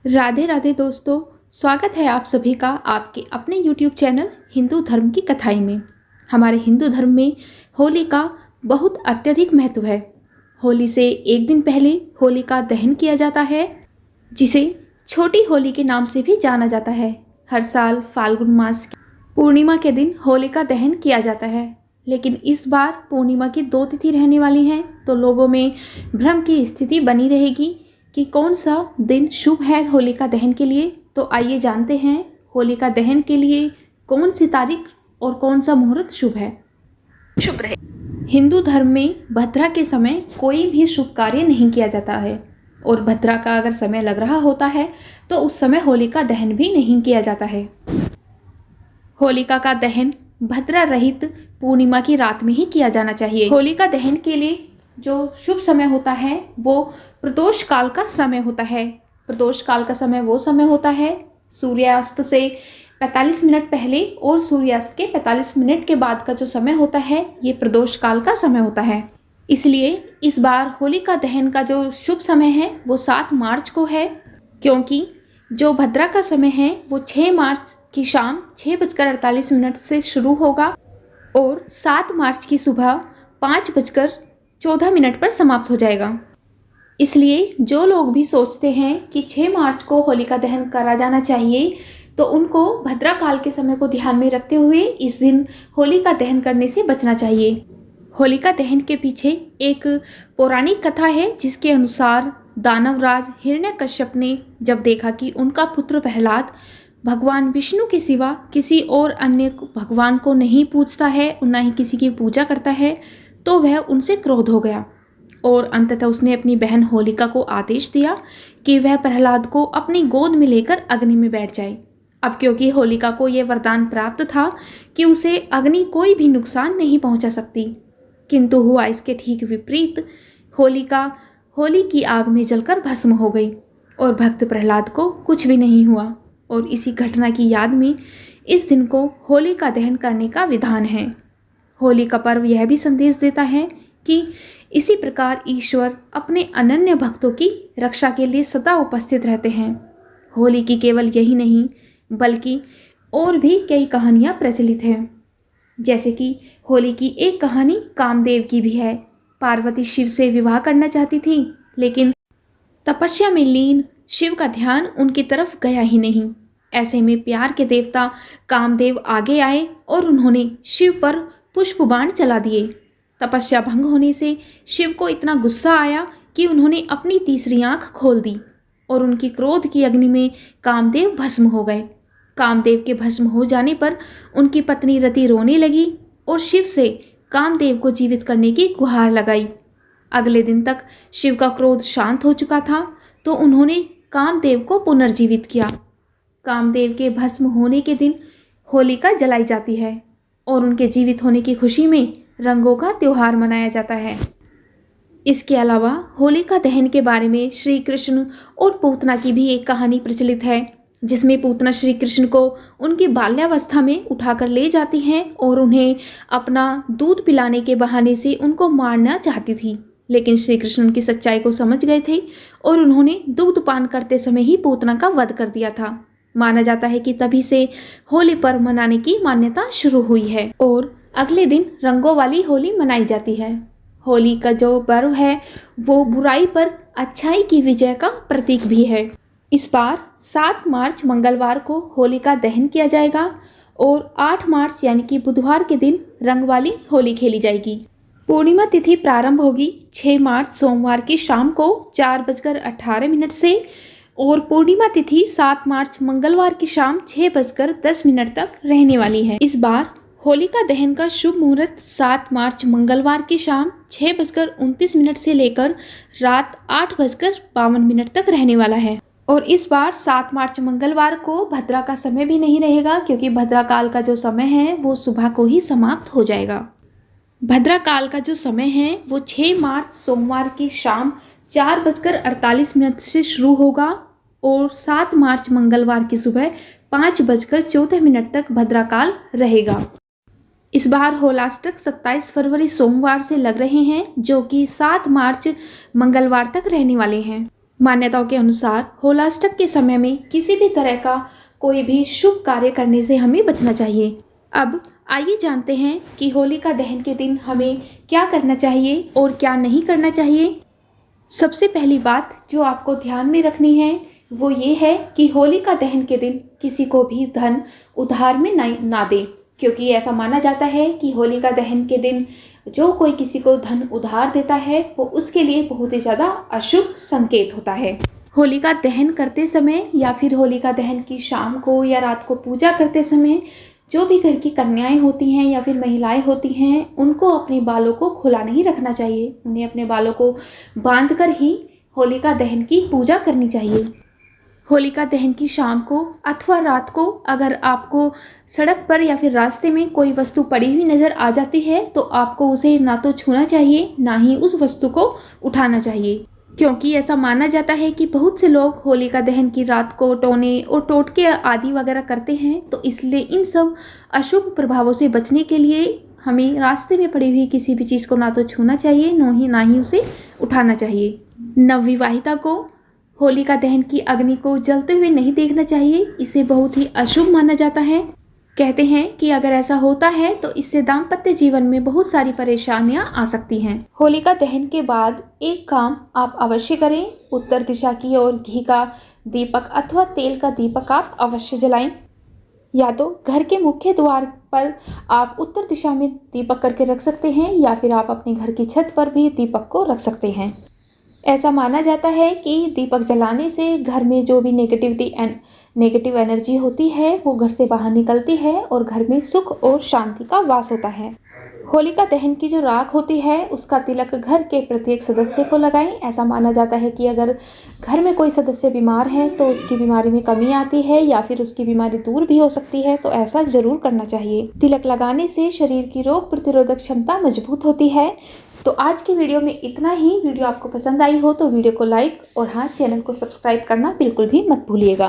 राधे राधे दोस्तों, स्वागत है आप सभी का आपके अपने YouTube चैनल हिंदू धर्म की कथाएं में। हमारे हिंदू धर्म में होली का बहुत अत्यधिक महत्व है। होली से एक दिन पहले होली का दहन किया जाता है, जिसे छोटी होली के नाम से भी जाना जाता है। हर साल फाल्गुन मास की पूर्णिमा के दिन होली का दहन किया जाता है, लेकिन इस बार पूर्णिमा की 2 तिथि रहने वाली हैं, तो लोगों में भ्रम की स्थिति बनी रहेगी कि कौन सा दिन शुभ है होलिका दहन के लिए। तो आइए जानते हैं होलिका दहन के लिए कौन सी तारीख और कौन सा मुहूर्त शुभ है। शुभ रहे। हिंदू धर्म में भद्रा के समय कोई भी शुभ कार्य नहीं किया जाता है, और भद्रा का अगर समय लग रहा होता है तो उस समय होलिका दहन भी नहीं किया जाता है। होलिका का दहन भद्रा रहित पूर्णिमा की रात में ही किया जाना चाहिए। होलिका दहन के लिए जो शुभ समय होता है वो प्रदोष काल का समय होता है। प्रदोष काल का समय वो समय होता है सूर्यास्त से 45 मिनट पहले और सूर्यास्त के 45 मिनट के बाद का जो समय होता है ये प्रदोष काल का समय होता है। इसलिए इस बार होलिका दहन का जो शुभ समय है वो 7 मार्च को है, क्योंकि जो भद्रा का समय है वो 6 मार्च की शाम 6:48 से शुरू होगा और 7 मार्च की सुबह 5:14 पर समाप्त हो जाएगा। इसलिए जो लोग भी सोचते हैं कि 6 मार्च को होलिका दहन करा जाना चाहिए, तो उनको भद्रा काल के समय को ध्यान में रखते हुए इस दिन होलिका दहन करने से बचना चाहिए। होलिका दहन के पीछे एक पौराणिक कथा है, जिसके अनुसार दानवराज हिरण्यकश्यप ने जब देखा कि उनका पुत्र प्रहलाद भगवान विष्णु के सिवा किसी और अन्य भगवान को नहीं पूजता है और न ही किसी की पूजा करता है, तो वह उनसे क्रोध हो गया और अंततः उसने अपनी बहन होलिका को आदेश दिया कि वह प्रहलाद को अपनी गोद में लेकर अग्नि में बैठ जाए। अब क्योंकि होलिका को यह वरदान प्राप्त था कि उसे अग्नि कोई भी नुकसान नहीं पहुंचा सकती, किंतु हुआ इसके ठीक विपरीत। होलिका होली की आग में जलकर भस्म हो गई और भक्त प्रहलाद को कुछ भी नहीं हुआ। और इसी घटना की याद में इस दिन को होलिका दहन करने का विधान है। होली का पर्व यह भी संदेश देता है कि इसी प्रकार ईश्वर अपने अनन्य भक्तों की रक्षा के लिए सदा उपस्थित रहते हैं। होली की केवल यही नहीं बल्कि और भी कई कहानियाँ प्रचलित हैं, जैसे कि होली की एक कहानी कामदेव की भी है। पार्वती शिव से विवाह करना चाहती थी, लेकिन तपस्या में लीन शिव का ध्यान उनकी तरफ गया ही नहीं। ऐसे में प्यार के देवता कामदेव आगे आए और उन्होंने शिव पर पुष्प बाण चला दिए। तपस्या भंग होने से शिव को इतना गुस्सा आया कि उन्होंने अपनी तीसरी आंख खोल दी और उनकी क्रोध की अग्नि में कामदेव भस्म हो गए। कामदेव के भस्म हो जाने पर उनकी पत्नी रति रोने लगी और शिव से कामदेव को जीवित करने की गुहार लगाई। अगले दिन तक शिव का क्रोध शांत हो चुका था, तो उन्होंने कामदेव को पुनर्जीवित किया। कामदेव के भस्म होने के दिन होलिका जलाई जाती है और उनके जीवित होने की खुशी में रंगों का त्योहार मनाया जाता है। इसके अलावा होलिका दहन के बारे में श्री कृष्ण और पूतना की भी एक कहानी प्रचलित है, जिसमें पूतना श्री कृष्ण को उनकी बाल्यावस्था में उठाकर ले जाती हैं और उन्हें अपना दूध पिलाने के बहाने से उनको मारना चाहती थी, लेकिन श्री कृष्ण उनकी सच्चाई को समझ गए थे और उन्होंने दूध पान करते समय ही पूतना का वध कर दिया था। माना जाता है कि तभी से होली पर्व मनाने की मान्यता शुरू हुई है और अगले दिन रंगों वाली होली मनाई जाती है। होली का जो पर्व है वो बुराई पर अच्छाई की विजय का प्रतीक भी है। इस बार 7 मार्च मंगलवार को होलिका दहन किया जाएगा और 8 मार्च यानी कि बुधवार के दिन रंग वाली होली खेली जाएगी। पूर्णिमा तिथि प्रारंभ होगी 6 मार्च सोमवार की शाम को 4:18 से और पूर्णिमा तिथि 7 मार्च मंगलवार की शाम 6:10 तक रहने वाली है। इस बार होलिका दहन का शुभ मुहूर्त 7 मार्च मंगलवार की शाम 6:29 से लेकर रात 8:52 तक रहने वाला है। और इस बार 7 मार्च मंगलवार को भद्रा का समय भी नहीं रहेगा, क्योंकि भद्रा काल का जो समय है वो सुबह को ही समाप्त हो जाएगा। भद्रा काल का जो समय है वो 6 मार्च सोमवार की शाम 4:48 से शुरू होगा और 7 मार्च मंगलवार की सुबह 5:14 तक भद्रा काल रहेगा। इस बार होलाष्टक 27 फरवरी सोमवार से लग रहे हैं, जो कि 7 मार्च मंगलवार तक रहने वाले हैं। मान्यताओं के अनुसार होलाष्टक के समय में किसी भी तरह का कोई भी शुभ कार्य करने से हमें बचना चाहिए। अब आइए जानते हैं कि होलिका दहन के दिन हमें क्या करना चाहिए और क्या नहीं करना चाहिए। सबसे पहली बात जो आपको ध्यान में रखनी है वो ये है कि होलिका दहन के दिन किसी को भी धन उधार में ना दें, क्योंकि ऐसा माना जाता है कि होलिका दहन के दिन जो कोई किसी को धन उधार देता है वो उसके लिए बहुत ही ज़्यादा अशुभ संकेत होता है। होलिका दहन करते समय या फिर होलिका दहन की शाम को या रात को पूजा करते समय जो भी घर की कन्याएं होती हैं या फिर महिलाएं होती हैं उनको अपने बालों को खुला नहीं रखना चाहिए। उन्हें अपने बालों को बांधकर ही होलिका दहन की पूजा करनी चाहिए। होलिका दहन की शाम को अथवा रात को अगर आपको सड़क पर या फिर रास्ते में कोई वस्तु पड़ी हुई नज़र आ जाती है तो आपको उसे ना तो छूना चाहिए ना ही उस वस्तु को उठाना चाहिए, क्योंकि ऐसा माना जाता है कि बहुत से लोग होलिका दहन की रात को टोने और टोटके आदि वगैरह करते हैं। तो इसलिए इन सब अशुभ प्रभावों से बचने के लिए हमें रास्ते में पड़ी हुई किसी भी चीज़ को ना तो छूना चाहिए ना ही उसे उठाना चाहिए। नवविवाहिता को होलिका दहन की अग्नि को जलते हुए नहीं देखना चाहिए, इसे बहुत ही अशुभ माना जाता है। कहते हैं कि अगर ऐसा होता है तो इससे दाम्पत्य जीवन में बहुत सारी परेशानियां आ सकती हैं। होलिका दहन के बाद एक काम आप अवश्य करें, उत्तर दिशा की ओर घी का दीपक अथवा तेल का दीपक आप अवश्य जलाएं। या तो घर के मुख्य द्वार पर आप उत्तर दिशा में दीपक करके रख सकते हैं या फिर आप अपने घर की छत पर भी दीपक को रख सकते हैं। ऐसा माना जाता है कि दीपक जलाने से घर में जो भी नेगेटिव एनर्जी होती है वो घर से बाहर निकलती है और घर में सुख और शांति का वास होता है। होलिका दहन की जो राख होती है उसका तिलक घर के प्रत्येक सदस्य को लगाएं। ऐसा माना जाता है कि अगर घर में कोई सदस्य बीमार है तो उसकी बीमारी में कमी आती है या फिर उसकी बीमारी दूर भी हो सकती है, तो ऐसा जरूर करना चाहिए। तिलक लगाने से शरीर की रोग प्रतिरोधक क्षमता मजबूत होती है। तो आज की वीडियो में इतना ही। वीडियो आपको पसंद आई हो तो वीडियो को लाइक और हाँ, चैनल को सब्सक्राइब करना बिल्कुल भी मत भूलिएगा।